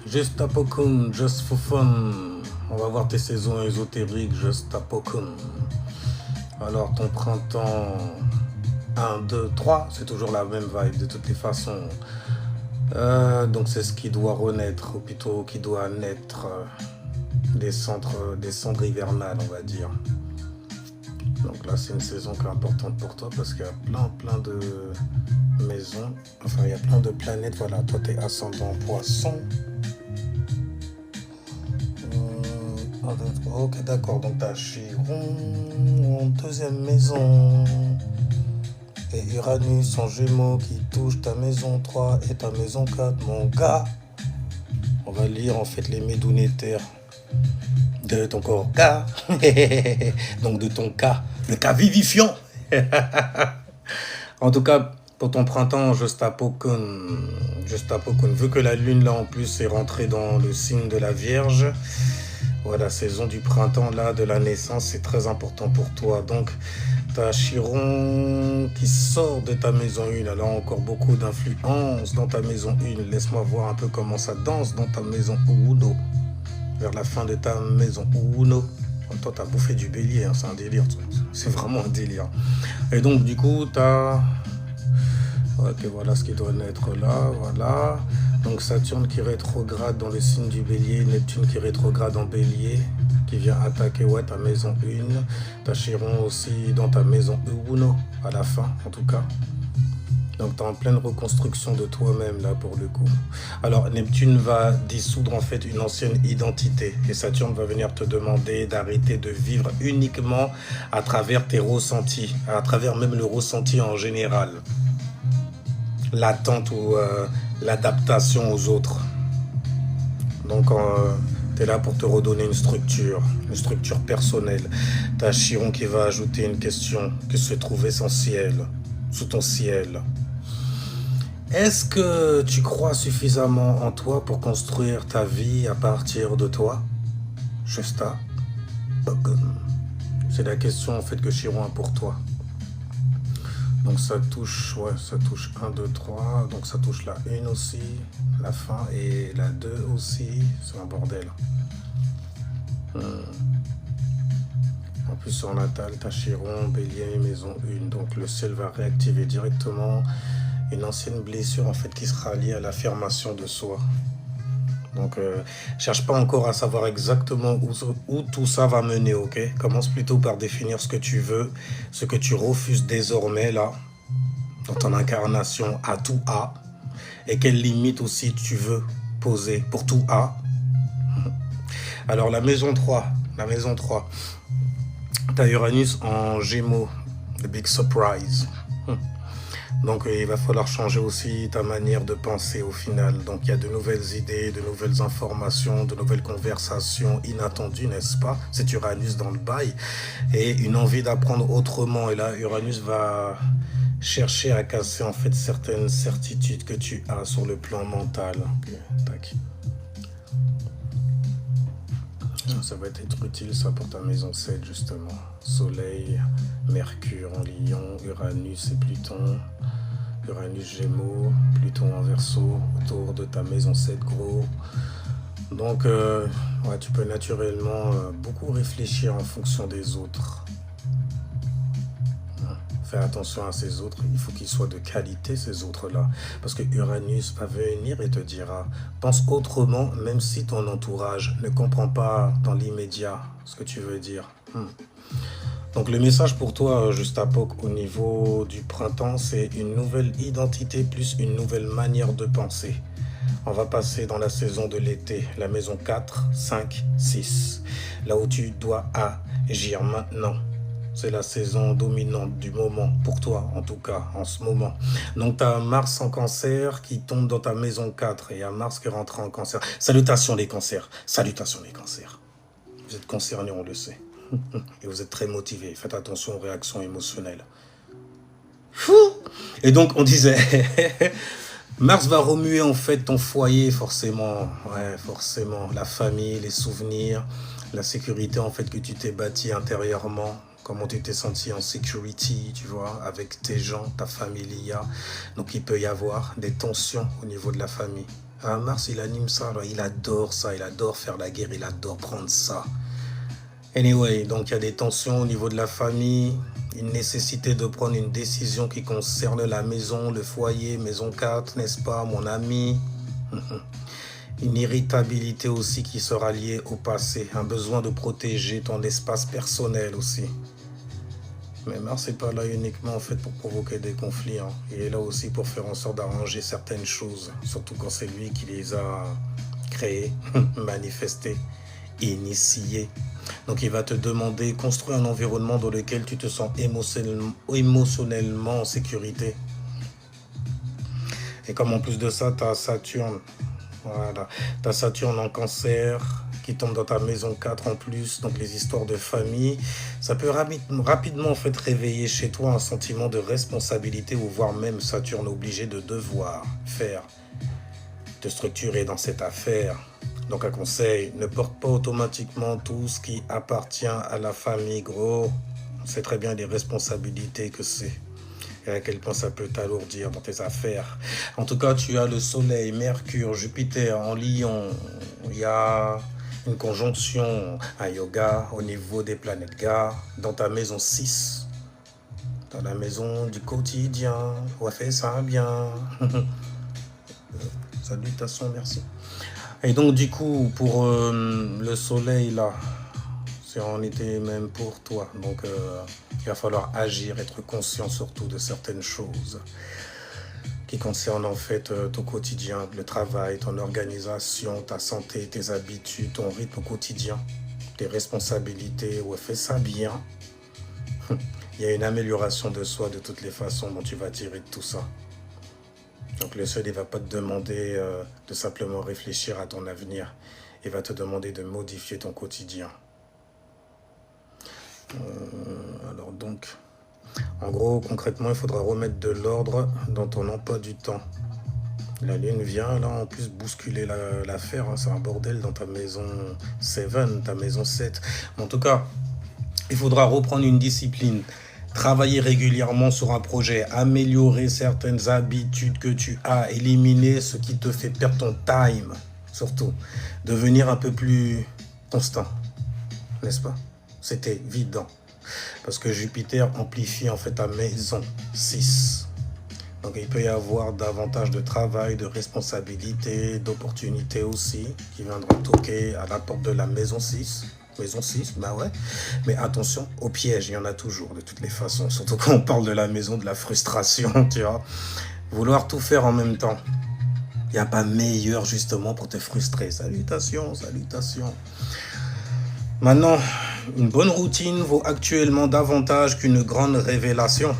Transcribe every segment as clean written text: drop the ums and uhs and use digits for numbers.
Gestapokun, just for fun. On va voir tes saisons ésotériques, Gestapokun. Alors ton printemps 1, 2, 3, c'est toujours la même vibe de toutes les façons. Donc c'est ce qui doit renaître, ou plutôt qui doit naître des cendres hivernales, on va dire. Donc là c'est une saison qui est importante pour toi parce qu'il y a plein de maisons, enfin il y a plein de planètes. Voilà, toi t'es ascendant poisson. Ok, d'accord, donc t'as Chiron en deuxième maison et Uranus en Gémeaux qui touche ta maison 3 et ta maison 4, mon gars. On va lire en fait les médounétaires de ton corps cas. Donc de ton cas, le cas vivifiant. En tout cas, pour ton printemps, Gestapokun, vu que la lune là en plus est rentrée dans le signe de la Vierge. Voilà, saison du printemps là, de la naissance, c'est très important pour toi. Donc, tu as Chiron qui sort de ta maison 1. Alors, encore beaucoup d'influence dans ta maison 1. Laisse-moi voir un peu comment ça danse dans ta maison 1. Vers la fin de ta maison 1. Toi, tu as bouffé du bélier, hein, c'est un délire. C'est vraiment un délire. Et donc, du coup, tu as... Ok, voilà ce qui doit naître là, voilà. Donc Saturne qui rétrograde dans le signe du bélier, Neptune qui rétrograde en bélier, qui vient attaquer ta maison 1. T'as Chiron aussi dans ta maison 1, à la fin en tout cas. Donc t'es en pleine reconstruction de toi-même là pour le coup. Alors Neptune va dissoudre en fait une ancienne identité. Et Saturne va venir te demander d'arrêter de vivre uniquement à travers tes ressentis, à travers même le ressenti en général. L'attente ou l'adaptation aux autres. Donc, tu es là pour te redonner une structure personnelle. Tu as Chiron qui va ajouter une question qui se trouve essentielle sous ton ciel. Est-ce que tu crois suffisamment en toi pour construire ta vie à partir de toi? Justa. C'est la question en fait que Chiron a pour toi. Donc ça touche 1, 2, 3, donc ça touche la 1 aussi, la fin, et la 2 aussi, c'est un bordel. En plus sur natal, t'as Chiron, bélier, maison 1, donc le ciel va réactiver directement une ancienne blessure en fait qui sera liée à l'affirmation de soi. Donc, cherche pas encore à savoir exactement où tout ça va mener, ok? Commence plutôt par définir ce que tu veux, ce que tu refuses désormais, là, dans ton incarnation à tout A, et quelles limites aussi tu veux poser pour tout A. Alors, la maison 3, t'as Uranus en Gémeaux, the big surprise. Donc il va falloir changer aussi ta manière de penser au final. Donc il y a de nouvelles idées, de nouvelles informations, de nouvelles conversations inattendues, n'est-ce pas? C'est Uranus dans le bail. Et une envie d'apprendre autrement. Et là, Uranus va chercher à casser en fait certaines certitudes que tu as sur le plan mental. Okay, tac. Ça va être utile ça pour ta maison 7 justement. Soleil, Mercure en Lion, Uranus et Pluton. Uranus Gémeaux, Pluton en Verseau, autour de ta maison 7 gros. Donc tu peux naturellement beaucoup réfléchir en fonction des autres. Fais attention à ces autres, il faut qu'ils soient de qualité ces autres-là. Parce que Uranus va venir et te dira, pense autrement même si ton entourage ne comprend pas dans l'immédiat ce que tu veux dire. Donc le message pour toi, Justapok, au niveau du printemps, c'est une nouvelle identité plus une nouvelle manière de penser. On va passer dans la saison de l'été, la maison 4, 5, 6. Là où tu dois agir maintenant. C'est la saison dominante du moment, pour toi en tout cas, en ce moment. Donc tu as Mars en cancer qui tombe dans ta maison 4 et il y a Mars qui rentre en cancer. Salutations les cancers, salutations les cancers. Vous êtes concernés, on le sait. Et vous êtes très motivés, faites attention aux réactions émotionnelles. Et donc on disait, Mars va remuer en fait ton foyer forcément, forcément, la famille, les souvenirs, la sécurité en fait que tu t'es bâti intérieurement, comment tu t'es senti en security, tu vois, avec tes gens, ta famille, donc il peut y avoir des tensions au niveau de la famille, Ah, Mars, il anime ça, là. Il adore ça, il adore faire la guerre, il adore prendre ça. Anyway, donc il y a des tensions au niveau de la famille, une nécessité de prendre une décision qui concerne la maison, le foyer, maison 4, n'est-ce pas, mon ami? Une irritabilité aussi qui sera liée au passé, un besoin de protéger ton espace personnel aussi. Mais Mars n'est pas là uniquement en fait pour provoquer des conflits, hein. Il est là aussi pour faire en sorte d'arranger certaines choses, surtout quand c'est lui qui les a créées, manifestées, initiées. Donc il va te demander, construire un environnement dans lequel tu te sens émotionnellement en sécurité. Et comme en plus de ça, tu as Saturne. Voilà. Tu as Saturne en cancer qui tombe dans ta maison 4 en plus, donc les histoires de famille. Ça peut rapidement en fait réveiller chez toi un sentiment de responsabilité ou voire même Saturne obligé de devoir faire, te structurer dans cette affaire. Donc un conseil, ne porte pas automatiquement tout ce qui appartient à la famille, gros. On sait très bien les responsabilités que c'est et à quel point ça peut t'alourdir dans tes affaires. En tout cas, tu as le Soleil, Mercure, Jupiter en Lion. Il y a une conjonction, un yoga au niveau des planètes gars dans ta maison 6. Dans la maison du quotidien. Ouais, fais ça bien. Salutations, merci. Et donc du coup, pour le soleil là, c'est en été même pour toi. Donc il va falloir agir, être conscient surtout de certaines choses qui concernent en fait ton quotidien, le travail, ton organisation, ta santé, tes habitudes, ton rythme quotidien, tes responsabilités. Ouais, fais ça bien. Il y a une amélioration de soi de toutes les façons dont tu vas tirer de tout ça. Donc le seul, il ne va pas te demander de simplement réfléchir à ton avenir. Il va te demander de modifier ton quotidien. Alors donc, en gros, concrètement, il faudra remettre de l'ordre dans ton emploi du temps. La lune vient là en plus bousculer l'affaire, hein. C'est un bordel dans ta maison 7, ta maison 7. En tout cas, il faudra reprendre une discipline. Travailler régulièrement sur un projet, améliorer certaines habitudes que tu as, éliminer ce qui te fait perdre ton time, surtout. Devenir un peu plus constant, n'est-ce pas? C'était évident. Parce que Jupiter amplifie en fait ta maison 6. Donc il peut y avoir davantage de travail, de responsabilités, d'opportunités aussi, qui viendront toquer à la porte de la maison 6. Maison 6, bah ouais. Mais attention, au piège, il y en a toujours, de toutes les façons. Surtout quand on parle de la maison de la frustration, tu vois. Vouloir tout faire en même temps. Il n'y a pas meilleur, justement, pour te frustrer. Salutations, salutations. Maintenant, une bonne routine vaut actuellement davantage qu'une grande révélation.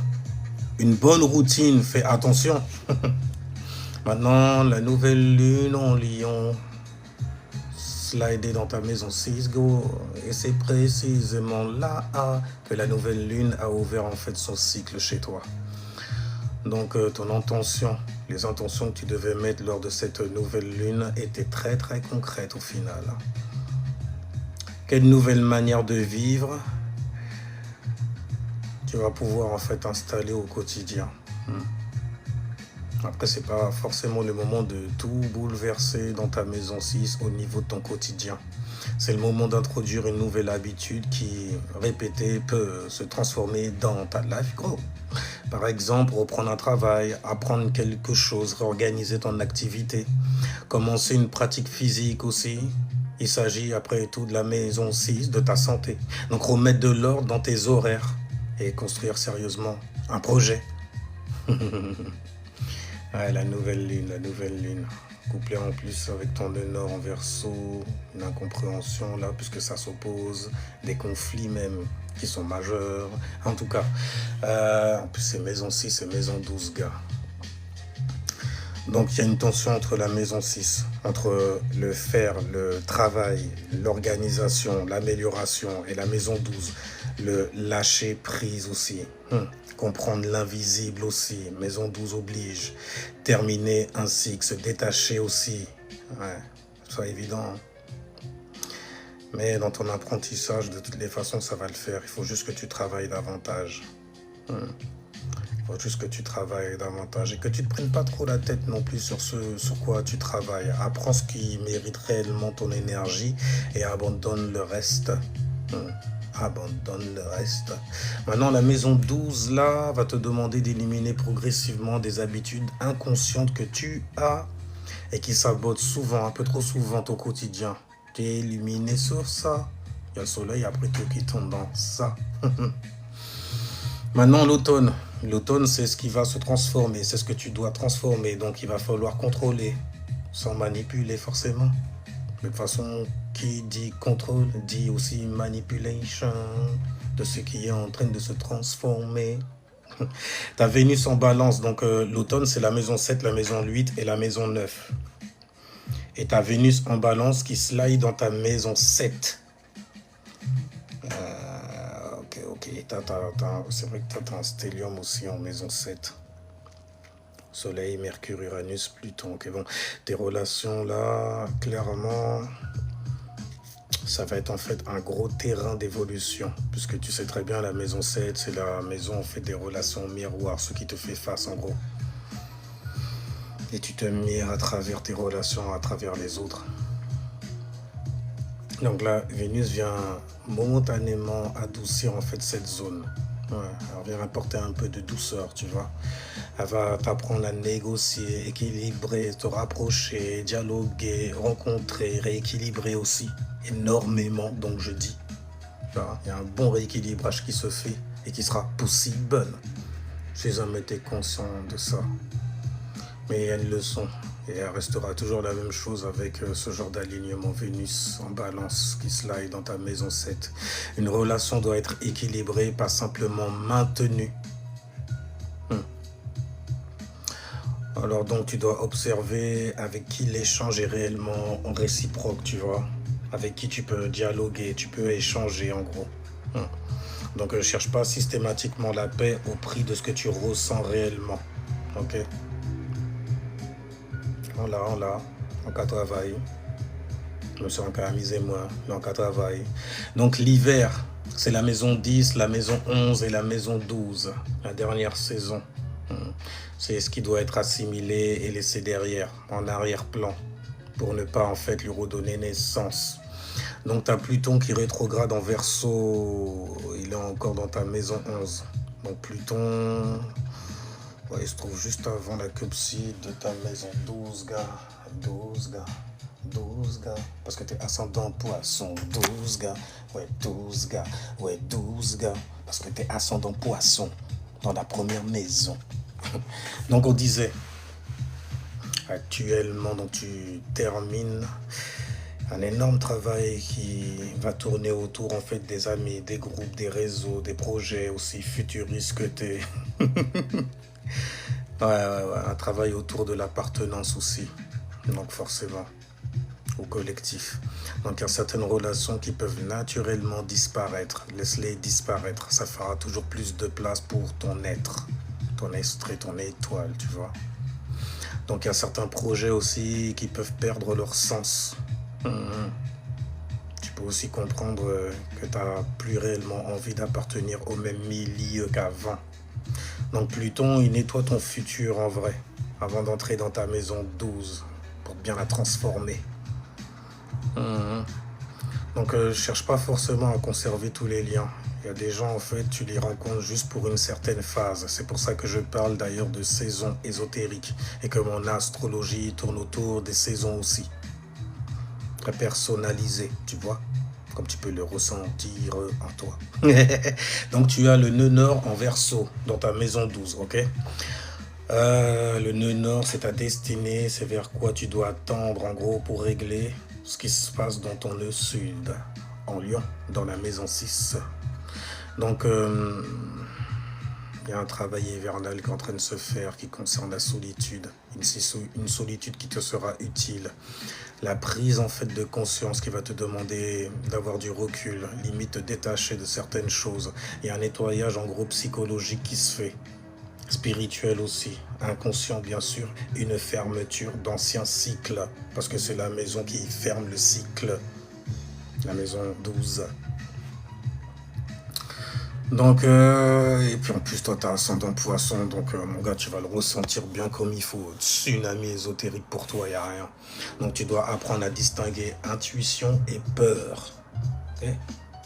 Une bonne routine, fais attention. Maintenant, la nouvelle lune en Lion. Slider dans ta maison 6, go. Et c'est précisément là que la nouvelle lune a ouvert en fait son cycle chez toi. Donc ton intention, les intentions que tu devais mettre lors de cette nouvelle lune étaient très très concrètes au final. Quelle nouvelle manière de vivre tu vas pouvoir en fait installer au quotidien. Après, c'est pas forcément le moment de tout bouleverser dans ta maison 6 au niveau de ton quotidien. C'est le moment d'introduire une nouvelle habitude qui, répétée, peut se transformer dans ta life goal. Par exemple, reprendre un travail, apprendre quelque chose, réorganiser ton activité, commencer une pratique physique aussi. Il s'agit après tout de la maison 6, de ta santé. Donc remettre de l'ordre dans tes horaires et construire sérieusement un projet. Ouais, la nouvelle lune, couplée en plus avec ton nœud nord en verso, une incompréhension là, puisque ça s'oppose, des conflits même qui sont majeurs. En tout cas, en plus c'est maison 6 et maison 12, gars. Donc il y a une tension entre la maison 6, entre le faire, le travail, l'organisation, l'amélioration, et la maison 12, le lâcher prise aussi. Comprendre l'invisible aussi, maison 12 oblige. Terminer un cycle, se détacher aussi. Ouais, c'est pas évident. Hein. Mais dans ton apprentissage, de toutes les façons, ça va le faire. Il faut juste que tu travailles davantage. Il Faut juste que tu travailles davantage et que tu ne te prennes pas trop la tête non plus sur quoi tu travailles. Apprends ce qui mérite réellement ton énergie et abandonne le reste. Abandonne le reste. Maintenant, la maison 12, là, va te demander d'éliminer progressivement des habitudes inconscientes que tu as et qui sabotent souvent, un peu trop souvent, ton quotidien. Tu es illuminé sur ça. Il y a le soleil après tout qui tombe dans ça. Maintenant, l'automne. L'automne, c'est ce qui va se transformer. C'est ce que tu dois transformer. Donc, il va falloir contrôler, sans manipuler forcément. De toute façon, qui dit contrôle, dit aussi manipulation de ce qui est en train de se transformer. Ta Vénus en balance. Donc, l'automne, c'est la maison 7, la maison 8 et la maison 9. Et ta Vénus en balance qui slide dans ta maison 7. Ok. C'est vrai que tu as un stellium aussi en maison 7. Soleil, Mercure, Uranus, Pluton. Ok, bon. Tes relations là, clairement, ça va être en fait un gros terrain d'évolution. Puisque tu sais très bien, la maison 7, c'est la maison en fait des relations miroirs, ce qui te fait face en gros. Et tu te mires à travers tes relations, à travers les autres. Donc là, Vénus vient momentanément adoucir en fait cette zone. Ouais, elle vient apporter un peu de douceur, tu vois. Elle va t'apprendre à négocier, équilibrer, te rapprocher, dialoguer, rencontrer, rééquilibrer aussi. Énormément, donc je dis. Il y a un bon rééquilibrage qui se fait et qui sera possible. Si jamais tu es conscient de ça. Mais il y a une leçon. Et elle restera toujours la même chose avec ce genre d'alignement Vénus en balance qui slide dans ta maison 7. Une relation doit être équilibrée, pas simplement maintenue. Alors donc tu dois observer avec qui l'échange est réellement réciproque, tu vois. Avec qui tu peux dialoguer, tu peux échanger en gros. Donc ne cherche pas systématiquement la paix au prix de ce que tu ressens réellement. Ok. On cas travail. Je me suis encore amusé moi, on cas travail. Donc l'hiver, c'est la maison 10, la maison 11 et la maison 12, la dernière saison. C'est ce qui doit être assimilé et laissé derrière, en arrière-plan, pour ne pas en fait lui redonner naissance. Donc tu as Pluton qui rétrograde en Verseau, il est encore dans ta maison 11. Donc Pluton... Ouais, il se trouve juste avant la cupside de ta maison. 12 gars. Parce que t'es ascendant poisson. 12 gars. Ouais, 12 gars. Parce que t'es ascendant poisson dans la première maison. Donc on disait, actuellement, donc tu termines un énorme travail qui va tourner autour en fait des amis, des groupes, des réseaux, des projets aussi futuristes que t'es. Un travail autour de l'appartenance aussi, donc forcément, au collectif. Donc il y a certaines relations qui peuvent naturellement disparaître, laisse-les disparaître, ça fera toujours plus de place pour ton être, ton esprit, ton étoile, tu vois. Donc il y a certains projets aussi qui peuvent perdre leur sens. Tu peux aussi comprendre que tu n'as plus réellement envie d'appartenir au même milieu qu'avant. Donc Pluton, il nettoie ton futur en vrai, avant d'entrer dans ta maison 12, pour bien la transformer. Donc cherche pas forcément à conserver tous les liens. Il y a des gens, en fait, tu les rencontres juste pour une certaine phase. C'est pour ça que je parle d'ailleurs de saisons ésotériques, et que mon astrologie tourne autour des saisons aussi. Très personnalisé, tu vois, comme tu peux le ressentir en toi. Donc tu as le nœud nord en Verseau dans ta maison 12, ok. Le nœud nord, c'est ta destinée, c'est vers quoi tu dois tendre en gros pour régler ce qui se passe dans ton nœud sud, en Lion, dans la maison 6. Donc il y a un travail hivernal qui est en train de se faire qui concerne la solitude, une solitude qui te sera utile. La prise en fait de conscience qui va te demander d'avoir du recul, limite te détacher de certaines choses. Il y a un nettoyage en gros psychologique qui se fait, spirituel aussi, inconscient bien sûr, une fermeture d'anciens cycles, parce que c'est la maison qui ferme le cycle, la maison 12. Donc, et puis en plus, toi, t'as ascendant poisson, donc mon gars, tu vas le ressentir bien comme il faut. Tsunami ésotérique pour toi, y a rien. Donc, tu dois apprendre à distinguer intuition et peur. Ok.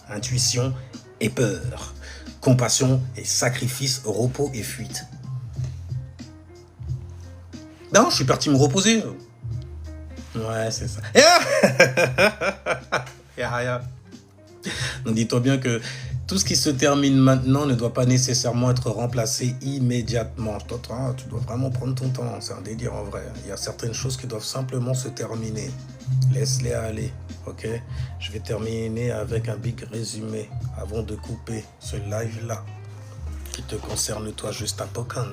Intuition et peur. Compassion et sacrifice, repos et fuite. Non, je suis parti me reposer. Ouais, c'est ça. Y a rien. Donc dis-toi bien que tout ce qui se termine maintenant ne doit pas nécessairement être remplacé immédiatement. Tu dois vraiment prendre ton temps, c'est un délire en vrai. Il y a certaines choses qui doivent simplement se terminer. Laisse-les aller, ok? Je vais terminer avec un big résumé avant de couper ce live-là qui te concerne toi juste à Pokémon.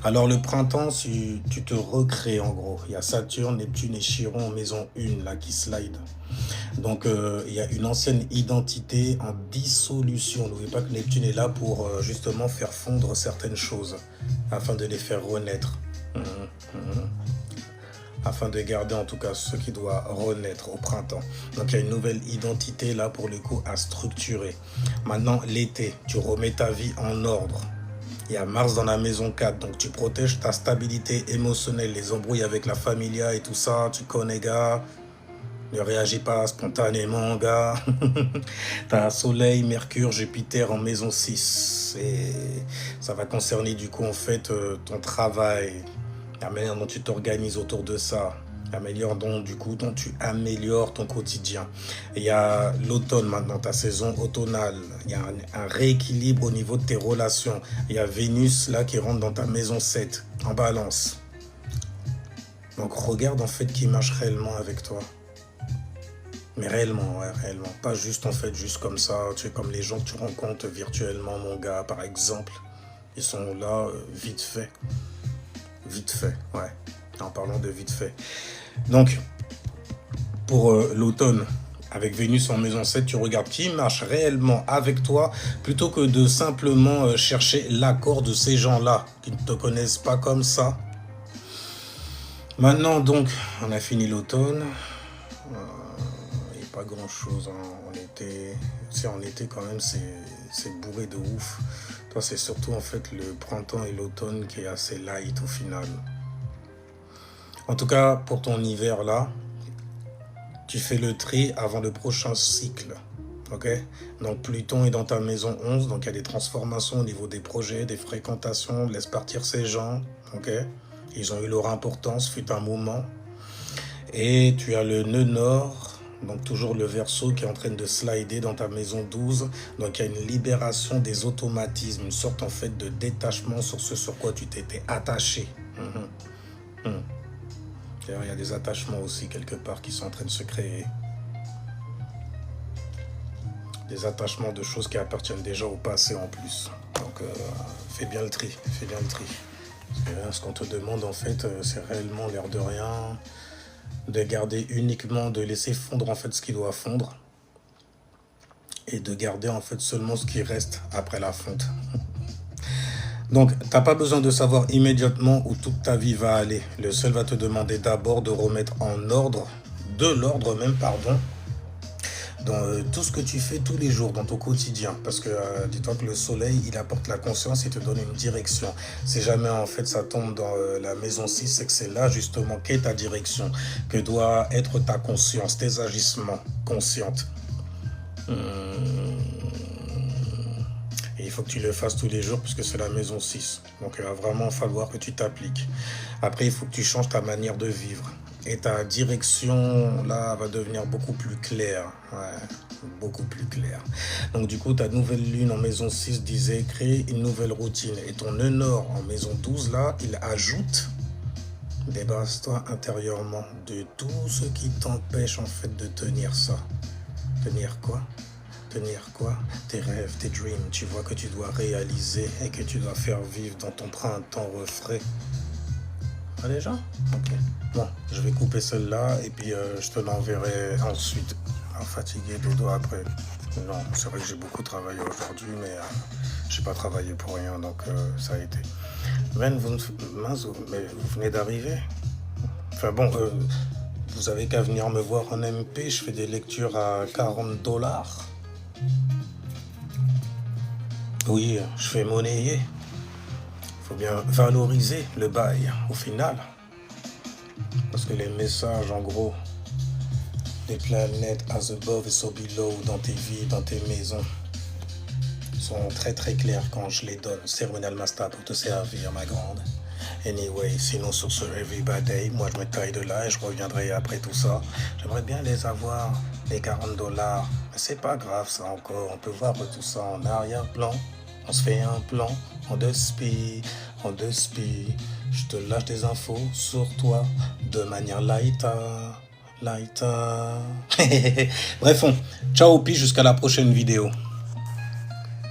Alors le printemps, tu te recrées en gros. Il y a Saturne, Neptune et Chiron en maison 1 là qui slide. Donc il y a une ancienne identité en dissolution. N'oubliez pas que Neptune est là pour justement faire fondre certaines choses afin de les faire renaître. Afin de garder en tout cas ce qui doit renaître au printemps. Donc il y a une nouvelle identité là pour le coup à structurer. Maintenant l'été, tu remets ta vie en ordre. Il y a Mars dans la maison 4, donc tu protèges ta stabilité émotionnelle, les embrouilles avec la familia et tout ça, tu connais gars. Ne réagis pas spontanément, gars. T'as Soleil, Mercure, Jupiter en maison 6. Et ça va concerner du coup en fait ton travail, la manière dont tu t'organises autour de ça, la manière dont tu améliores ton quotidien. Il y a l'automne maintenant, ta saison automnale. Il y a un rééquilibre au niveau de tes relations. Il y a Vénus là qui rentre dans ta maison 7, en balance. Donc regarde en fait qui marche réellement avec toi. Mais réellement, ouais, réellement. Pas juste en fait, juste comme ça, tu sais, comme les gens que tu rencontres virtuellement, mon gars, par exemple. Ils sont là, vite fait. Vite fait, ouais. En parlant de vite fait. Donc, pour l'automne, avec Vénus en maison 7, tu regardes qui marche réellement avec toi, plutôt que de simplement chercher l'accord de ces gens-là, qui ne te connaissent pas comme ça. Maintenant, donc, on a fini l'automne. Pas grand chose en été. Tu sais, en été quand même c'est bourré de ouf. Toi c'est surtout en fait le printemps et l'automne qui est assez light au final. En tout cas pour ton hiver là, tu fais le tri avant le prochain cycle. Ok? Donc Pluton est dans ta maison 11, donc il y a des transformations au niveau des projets, des fréquentations, laisse partir ces gens. Ok? Ils ont eu leur importance, fut un moment. Et tu as le nœud nord. Donc toujours le Verseau qui est en train de slider dans ta maison 12. Donc il y a une libération des automatismes, une sorte en fait de détachement sur ce sur quoi tu t'étais attaché. D'ailleurs, il y a des attachements aussi quelque part qui sont en train de se créer. Des attachements de choses qui appartiennent déjà au passé en plus. Donc fais bien le tri, fais bien le tri. Parce que là, ce qu'on te demande en fait, c'est réellement l'air de rien. De garder uniquement, de laisser fondre en fait ce qui doit fondre et de garder en fait seulement ce qui reste après la fonte. Donc, t'as pas besoin de savoir immédiatement où toute ta vie va aller. Le seul va te demander d'abord de remettre en ordre, de l'ordre même, pardon, dans tout ce que tu fais tous les jours, dans ton quotidien. Parce que dis-toi que le soleil, il apporte la conscience et te donne une direction. Si jamais en fait ça tombe dans la maison 6, c'est que c'est là justement qu'est ta direction, que doit être ta conscience, tes agissements conscientes. Et il faut que tu le fasses tous les jours puisque c'est la maison 6. Donc il va vraiment falloir que tu t'appliques. Après, il faut que tu changes ta manière de vivre. Et ta direction, là, va devenir beaucoup plus claire. Ouais, beaucoup plus claire. Donc, du coup, ta nouvelle lune en maison 6 disait créer une nouvelle routine. Et ton nœud nord en maison 12, là, il ajoute débarrasse-toi intérieurement de tout ce qui t'empêche, en fait, de tenir ça. Tenir quoi? Tenir quoi? Tes rêves, tes dreams. Tu vois que tu dois réaliser et que tu dois faire vivre dans ton printemps refrais. Ah déjà? Ok. Bon, je vais couper celle-là et puis je te l'enverrai ensuite. Fatigué, dodo après. Non, c'est vrai que j'ai beaucoup travaillé aujourd'hui, mais j'ai pas travaillé pour rien, donc ça a été. Mais vous venez d'arriver. Enfin bon, vous avez qu'à venir me voir en MP, je fais des lectures à $40. Oui, je fais monnayer. Il faut bien valoriser le bail au final. Parce que les messages, en gros, des planètes as above et so below dans tes vies, dans tes maisons, sont très très clairs quand je les donne. Ceremonial Master pour te servir, ma grande. Anyway, sinon sur ce Everybody, moi je me taille de là et je reviendrai après tout ça. J'aimerais bien les avoir, les 40 $. Mais c'est pas grave ça encore, on peut voir tout ça en arrière-plan. On se fait un plan en deux speed. Je te lâche des infos sur toi de manière lighter. Bref, ciao, puis jusqu'à la prochaine vidéo.